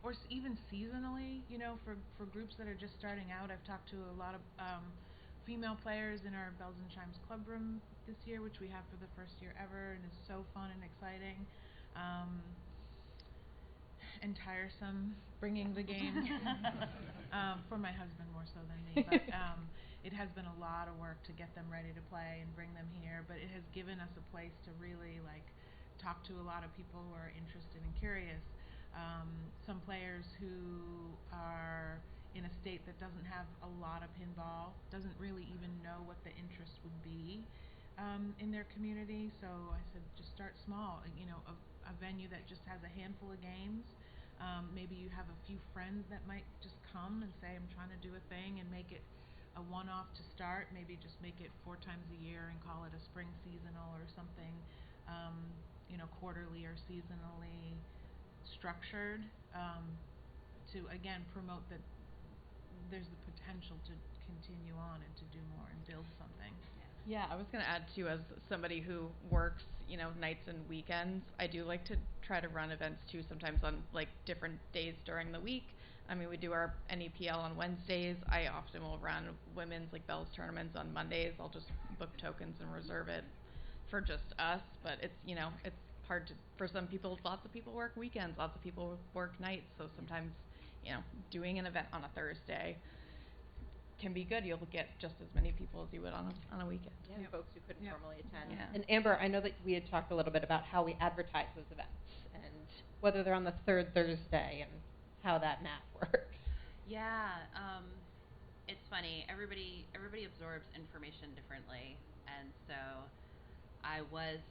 Or even seasonally, you know, for groups that are just starting out. I've talked to a lot of female players in our Bells and Chimes club room this year, which we have for the first year ever, and is so fun and exciting. And tiresome, bringing the games for my husband more so than me. But it has been a lot of work to get them ready to play and bring them here. But it has given us a place to really talk to a lot of people who are interested and curious. Some players who are in a state that doesn't have a lot of pinball, doesn't really even know what the interest would be in their community. So I said, just start small. You know, a venue that just has a handful of games. Maybe you have a few friends that might just come and say, I'm trying to do a thing, and make it a one-off to start. Maybe just make it 4 times a year and call it a spring seasonal or something, you know, quarterly or seasonally structured, to, again, promote that there's the potential to continue on and to do more and build something. Yeah, I was going to add, too, as somebody who works, you know, nights and weekends, I do like to try to run events, too, sometimes on, like, different days during the week. I mean, we do our NEPL on Wednesdays. I often will run women's, like, Bells tournaments on Mondays. I'll just book tokens and reserve it for just us. But it's, you know, it's hard to, for some people, lots of people work weekends. Lots of people work nights. So sometimes, you know, doing an event on a Thursday can be good. You'll get just as many people as you would on a weekend. Yeah, folks who couldn't normally attend. Yeah. And Amber, I know that we had talked a little bit about how we advertise those events and whether they're on the third Thursday and how that math works. Yeah, it's funny. Everybody absorbs information differently, and so I was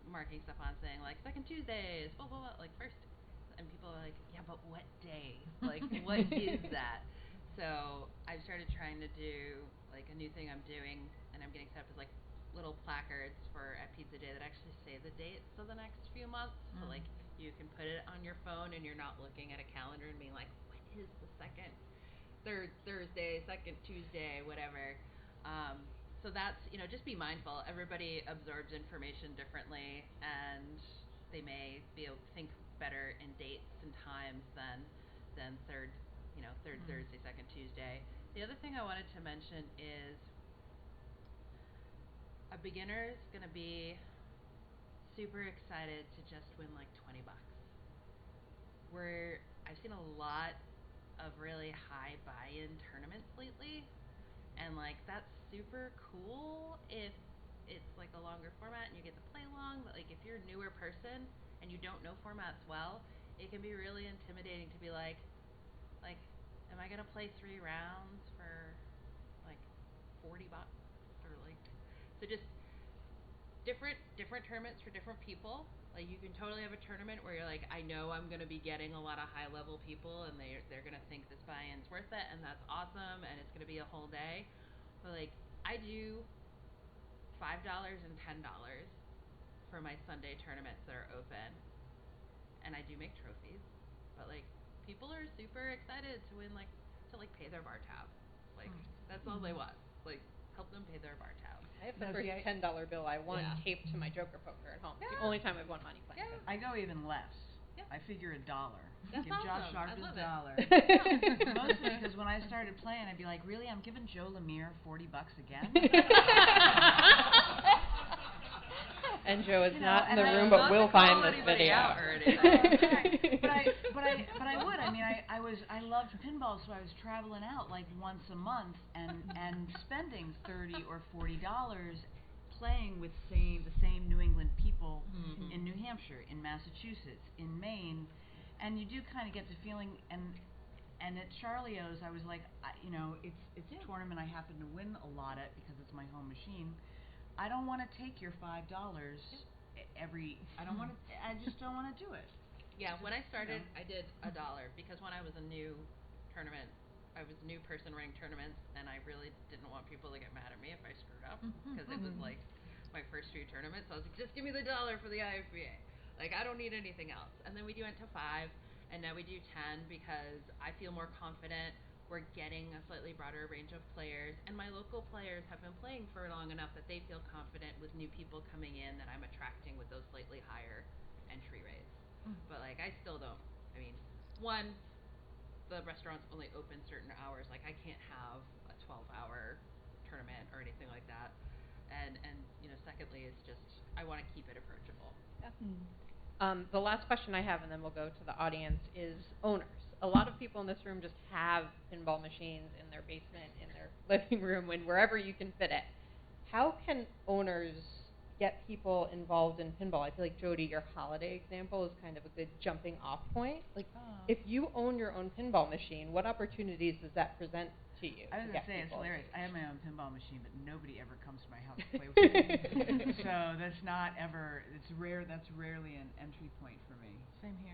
marking stuff on saying like second Tuesdays, blah blah blah, like first, and people are like, yeah, but what day? Like, what is that? So I've started trying to do like a new thing I'm doing, and I'm getting set up as like little placards for at Pizza Day that actually say the dates of the next few months. So like you can put it on your phone and you're not looking at a calendar and being like, what is the third Thursday, second Tuesday, whatever. So that's, you know, just be mindful. Everybody absorbs information differently, and they may be able to think better in dates and times than third Thursday, second Tuesday. The other thing I wanted to mention is a beginner is going to be super excited to just win like $20. I've seen a lot of really high buy-in tournaments lately, and like that's super cool if it's like a longer format and you get to play long. But like if you're a newer person and you don't know formats well, it can be really intimidating to be like, am I gonna play 3 rounds for like $40 or like? So just different tournaments for different people. Like you can totally have a tournament where you're like, I know I'm gonna be getting a lot of high level people, and they're gonna think this buy-in's worth it, and that's awesome, and it's gonna be a whole day. But like I do $5 and $10 for my Sunday tournaments that are open, and I do make trophies. But like people are super excited to win, like to like pay their bar tab. Like that's all they want. Like help them pay their bar tab. I have the first $10 bill I won taped to my Joker poker at home. It's the only time I've won money playing. Yeah. it. I go even less. Yeah. I figure $1. That's Give Josh awesome. Sharp I his love dollar. it. Mostly because when I started playing, I'd be like, really? I'm giving Joe Lemire $40 again? And Joe is You know, not in and the I room, love but to will call find this anybody video. out or anything. Right. But I would. I mean, I loved pinball, so I was traveling out like once a month and spending $30 or $40 playing with the same New England people in New Hampshire, in Massachusetts, in Maine, and you do kind of get the feeling. And at Charlie O's, I was like, it's a tournament I happen to win a lot at because it's my home machine. I don't want to take your $5 every. I just don't want to do it. Yeah, when I started, I did $1 because when I was a new tournament, I was a new person running tournaments, and I really didn't want people to get mad at me if I screwed up because it was like my first few tournaments. So I was like, just give me the $1 for the IFBA. Like, I don't need anything else. And then we went to 5, and now we do 10 because I feel more confident. We're getting a slightly broader range of players, and my local players have been playing for long enough that they feel confident with new people coming in that I'm attracting with those slightly higher entry rates. But like, I still don't. I mean, one, the restaurants only open certain hours. Like, I can't have a 12-hour tournament or anything like that. And secondly, it's just I want to keep it approachable. Yeah. The last question I have, and then we'll go to the audience, is owners. A lot of people in this room just have pinball machines in their basement, in their living room, and wherever you can fit it. How can owners get people involved in pinball? I feel like, Jody, your holiday example is kind of a good jumping off point. Like, if you own your own pinball machine, what opportunities does that present to you? I was going to say, it's hilarious. I have my own pinball machine, but nobody ever comes to my house to play with me. So that's not ever, it's rare, that's rarely an entry point for me. Same here.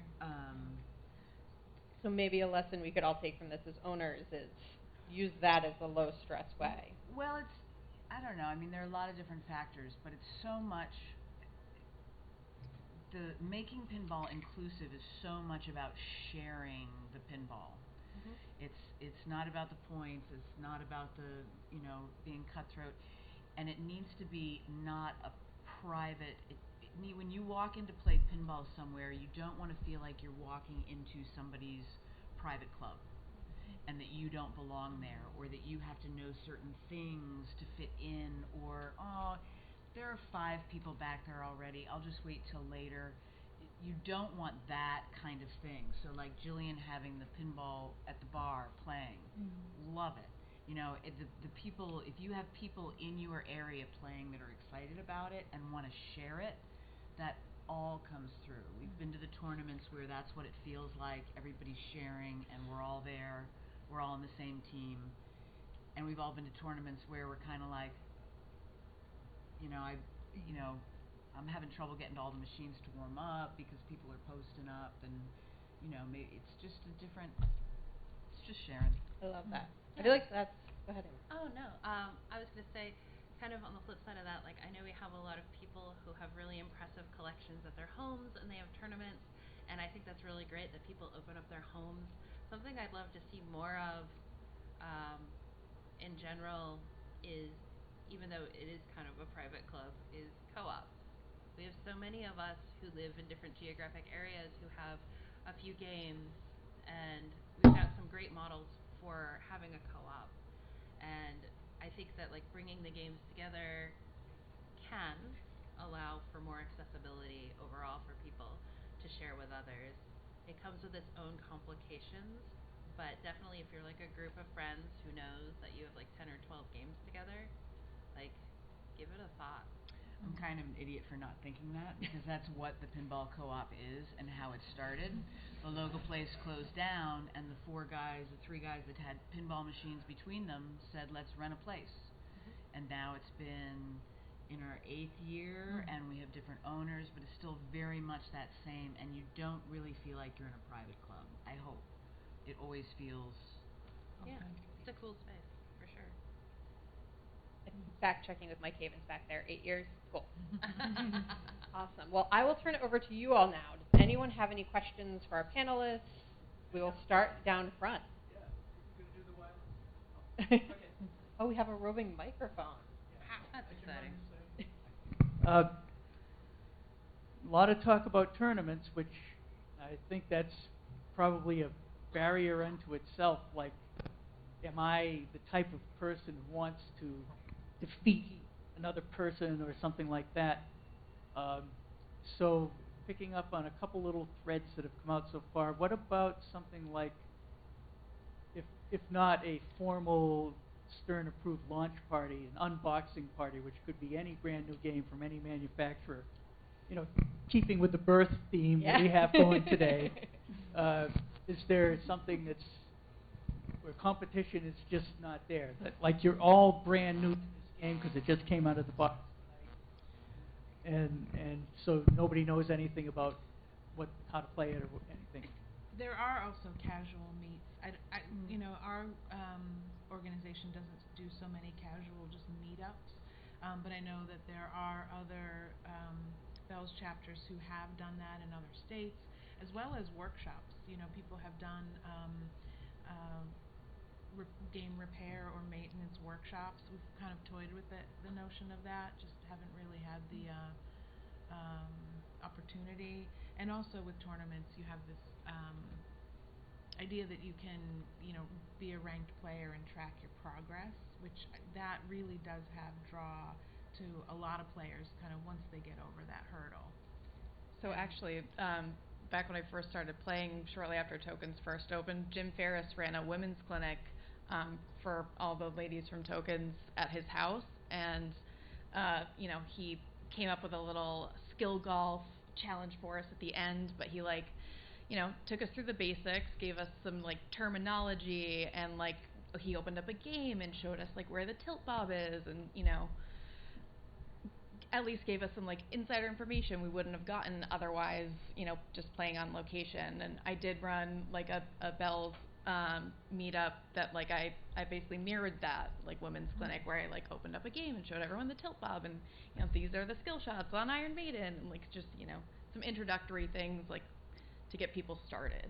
So maybe a lesson we could all take from this as owners is use that as a low-stress way. Well, I don't know. I mean, there are a lot of different factors, but it's so much, making pinball inclusive is so much about sharing the pinball. It's not about the points. It's not about the, being cutthroat. And it needs to be not a private, when you walk in to play pinball somewhere, you don't want to feel like you're walking into somebody's private club and that you don't belong there, or that you have to know certain things to fit in, or, there are 5 people back there already, I'll just wait till later. You don't want that kind of thing. So like Jillian having the pinball at the bar playing, love it. The people, if you have people in your area playing that are excited about it and want to share it, that all comes through. We've been to the tournaments where that's what it feels like. Everybody's sharing, and we're all there. We're all on the same team. And we've all been to tournaments where we're kind of like, I'm having trouble getting to all the machines to warm up because people are posting up, and maybe it's just it's just sharing. I love that. I feel like that's. Go ahead. Oh no, I was going to say, kind of on the flip side of that, like I know we have a lot of people who have really impressive collections at their homes, and they have tournaments, and I think that's really great that people open up their homes. Something I'd love to see more of, in general, is, even though it is kind of a private club, is co-ops. We have so many of us who live in different geographic areas who have a few games, and we've got some great models for having a co-op. And I think that like bringing the games together can allow for more accessibility overall for people to share with others. It comes with its own complications, but definitely if you're like a group of friends who knows that you have like 10 or 12 games together, like give it a thought. I'm kind of an idiot for not thinking that, because that's what the pinball co-op is and how it started. The local place closed down, and the 3 guys that had pinball machines between them said, let's rent a place. And now it's been in our 8th year, and we have different owners, but it's still very much that same, and you don't really feel like you're in a private club, I hope. It always feels... Yeah, it's a cool space, for sure. Fact checking with Mike Havens back there, 8 years, cool. Awesome. Well, I will turn it over to you all now. Does anyone have any questions for our panelists? We will start down front. Yeah, you're going to do the wireless? Okay. Oh, we have a roving microphone. That's exciting. A lot of talk about tournaments, which I think that's probably a barrier unto itself. Like, am I the type of person who wants to defeat another person or something like that? So picking up on a couple little threads that have come out so far, what about something like, if not a formal Stern-approved launch party, an unboxing party, which could be any brand new game from any manufacturer. You know, keeping with the birth theme that we have going today, is there something that's where competition is just not there? That, like, you're all brand new to this game because it just came out of the box tonight, and so nobody knows anything about how to play it or anything. There are also casual meets. You know, our organization doesn't do so many casual just meetups, but I know that there are other Bells chapters who have done that in other states, as well as workshops. You know, people have done game repair or maintenance workshops. We've kind of toyed with the notion of that, just haven't really had the opportunity. And also with tournaments, you have this idea that you can, you know, be a ranked player and track your progress, which that really does have draw to a lot of players kind of once they get over that hurdle. So actually, back when I first started playing, shortly after Tokens first opened, Jim Ferris ran a women's clinic for all the ladies from Tokens at his house, and you know, he came up with a little skill golf challenge for us at the end, but he, like, you know, took us through the basics, gave us some, like, terminology, and, like, he opened up a game and showed us, like, where the tilt bob is, and, you know, at least gave us some, like, insider information we wouldn't have gotten otherwise, you know, just playing on location. And I did run, like, a Bells meetup that, like, I basically mirrored that, like, women's clinic, where I, like, opened up a game and showed everyone the tilt bob, and, you know, these are the skill shots on Iron Maiden, and, like, just, you know, some introductory things, like, to get people started.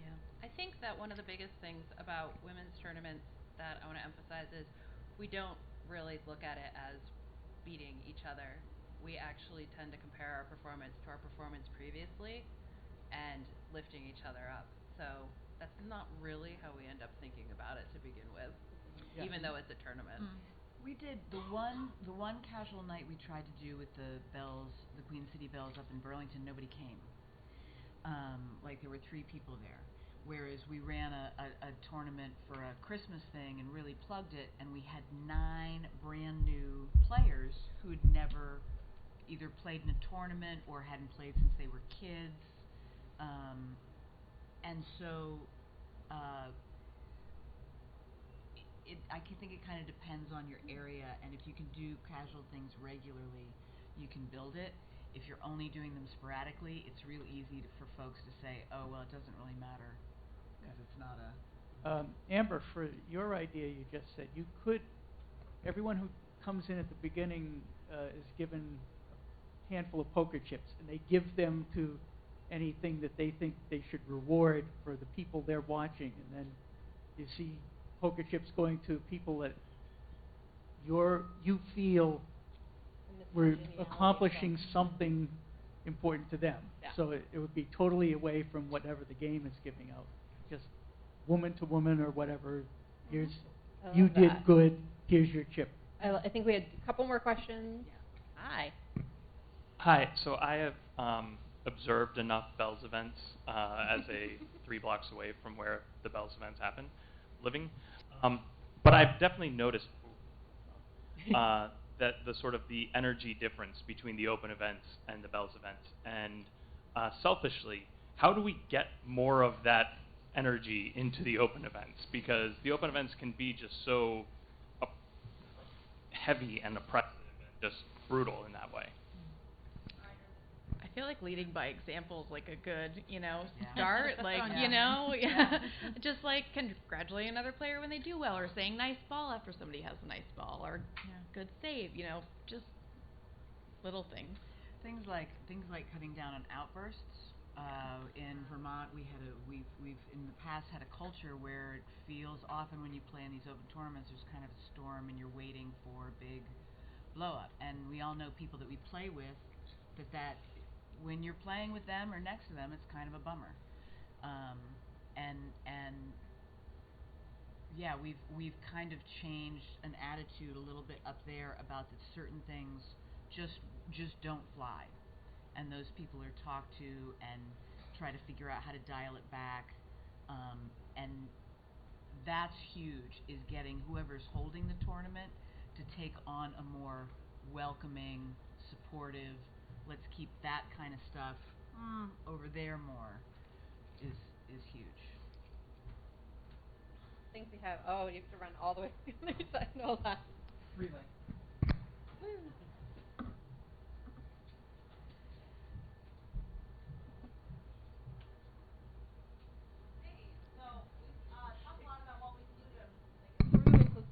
Yeah. I think that one of the biggest things about women's tournaments that I want to emphasize is we don't really look at it as beating each other. We actually tend to compare our performance to our performance previously and lifting each other up. So that's not really how we end up thinking about it to begin with, even though it's a tournament. We did the one casual night we tried to do with the Bells, the Queen City Bells up in Burlington. Nobody came. Like, there were 3 people there. Whereas we ran a tournament for a Christmas thing and really plugged it, and we had 9 brand new players who had never either played in a tournament or hadn't played since they were kids. And so I think it kind of depends on your area, and if you can do casual things regularly, you can build it. If you're only doing them sporadically, it's real easy for folks to say, oh, well, it doesn't really matter because it's not a... Amber, for your idea you just said, everyone who comes in at the beginning is given a handful of poker chips, and they give them to anything that they think they should reward for the people they're watching, and then you see poker chips going to people that you feel we're accomplishing something important to them. Yeah. So it would be totally away from whatever the game is giving out. Just woman to woman or whatever. Here's, you did good, here's your chip. I think we had a couple more questions. Yeah. Hi. So I have observed enough Bells events as a 3 blocks away from where the Bells events happen, living. But I've definitely noticed that the energy difference between the open events and the Bells events. And selfishly, how do we get more of that energy into the open events? Because the open events can be just so heavy and oppressive and just brutal in that way. I feel like leading by example is, like, a good, you know, start. Like, you know, just, like, congratulating another player when they do well, or saying nice ball after somebody has a nice ball, or good save, you know, just little things. Things like cutting down on outbursts. In Vermont, we've in the past had a culture where it feels often when you play in these open tournaments, there's kind of a storm and you're waiting for a big blow up. And we all know people that we play with that when you're playing with them or next to them, it's kind of a bummer. We've kind of changed an attitude a little bit up there about that certain things just don't fly, and those people are talked to and try to figure out how to dial it back. And that's huge, is getting whoever's holding the tournament to take on a more welcoming, supportive, let's keep that kind of stuff over there more, is huge. I think we have, you have to run all the way to the other side. No, that. Relay.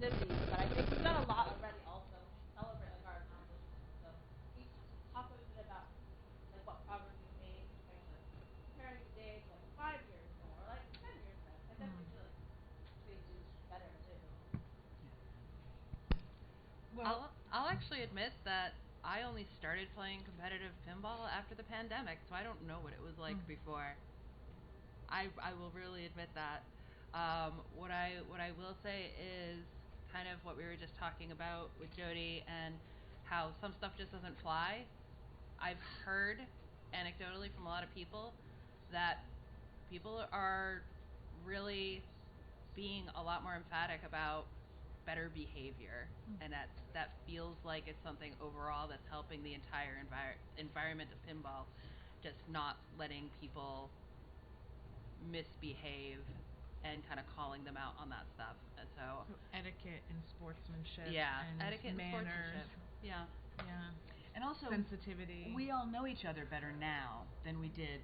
Festivities, but I think we've done a lot already also to celebrate like our accomplishments. So can you talk a little bit about like what progress you've made comparing today to like 5 years ago or like 10 years ago? I definitely feel like space is better too. Well, I'll actually admit that I only started playing competitive pinball after the pandemic, so I don't know what it was like before. I will really admit that. What I will say is kind of what we were just talking about with Jody and how some stuff just doesn't fly. I've heard anecdotally from a lot of people that people are really being a lot more emphatic about better behavior, and that feels like it's something overall that's helping the entire environment of pinball, just not letting people misbehave and kind of calling them out on that stuff. And so etiquette and sportsmanship. Yeah, and etiquette manners. and sportsmanship. Yeah. Yeah. And also sensitivity. We all know each other better now than we did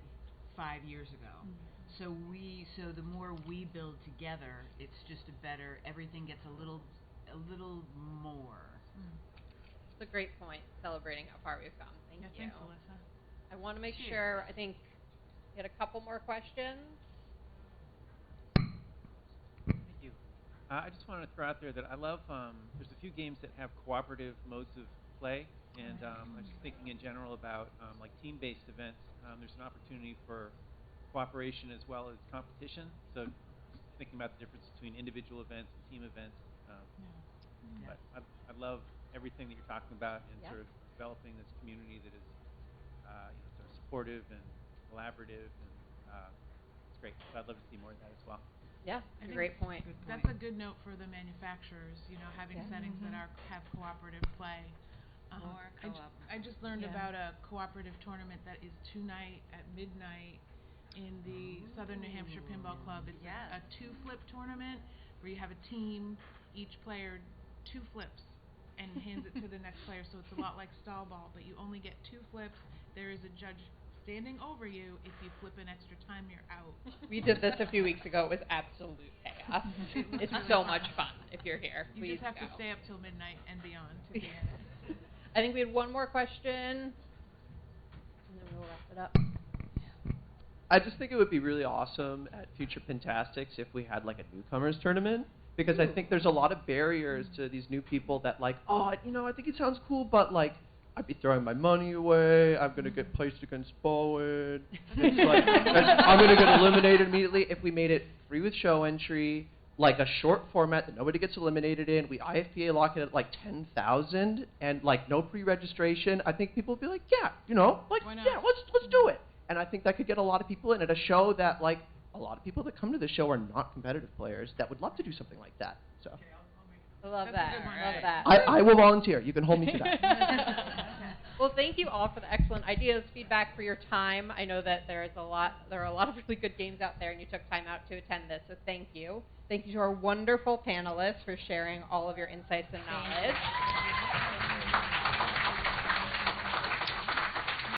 5 years ago. So the more we build together, it's just everything gets a little more. It's a great point, celebrating how far we've come. Thank you. Thanks, Alyssa. I want to make sure, I think we had a couple more questions. Thank you. I just want to throw out there that I love, there's a few games that have cooperative modes of play, and I was just thinking in general about like team-based events. There's an opportunity for cooperation as well as competition. So thinking about the difference between individual events and team events. But I love everything that you're talking about and sort of developing this community that is sort of supportive and collaborative, and it's great. So I'd love to see more of that as well. Yeah, that's a great point. That's a good note for the manufacturers, having settings that have cooperative play. More co-op. I just learned about a cooperative tournament that is tonight at midnight in the Southern New Hampshire Pinball Club. It's a 2-flip tournament where you have a team, each player 2 flips and hands it to the next player. So it's a lot like stall ball, but you only get 2 flips. There is a judge standing over you. If you flip an extra time, you're out. We did this a few weeks ago. It was absolute chaos. It's so much fun if you're here. You Please just have go. to stay up till midnight and beyond to be in it. I think we had one more question, and then we'll wrap it up. I just think it would be really awesome at Future Pentastics if we had like a newcomers tournament, because I think there's a lot of barriers to these new people that like, I think it sounds cool, but like I'd be throwing my money away. I'm gonna get placed against Bowen. I'm gonna get eliminated immediately. If we made it free with show entry, like a short format that nobody gets eliminated in, we IFPA lock it at like 10,000 and like no pre-registration, I think people would be like, let's do it. And I think that could get a lot of people in at a show that like a lot of people that come to the show are not competitive players that would love to do something like that. So I love that. Love that. I will volunteer. You can hold me to that. Well, thank you all for the excellent ideas, feedback, for your time. I know that there are a lot of really good games out there, and you took time out to attend this, so thank you. Thank you to our wonderful panelists for sharing all of your insights and knowledge.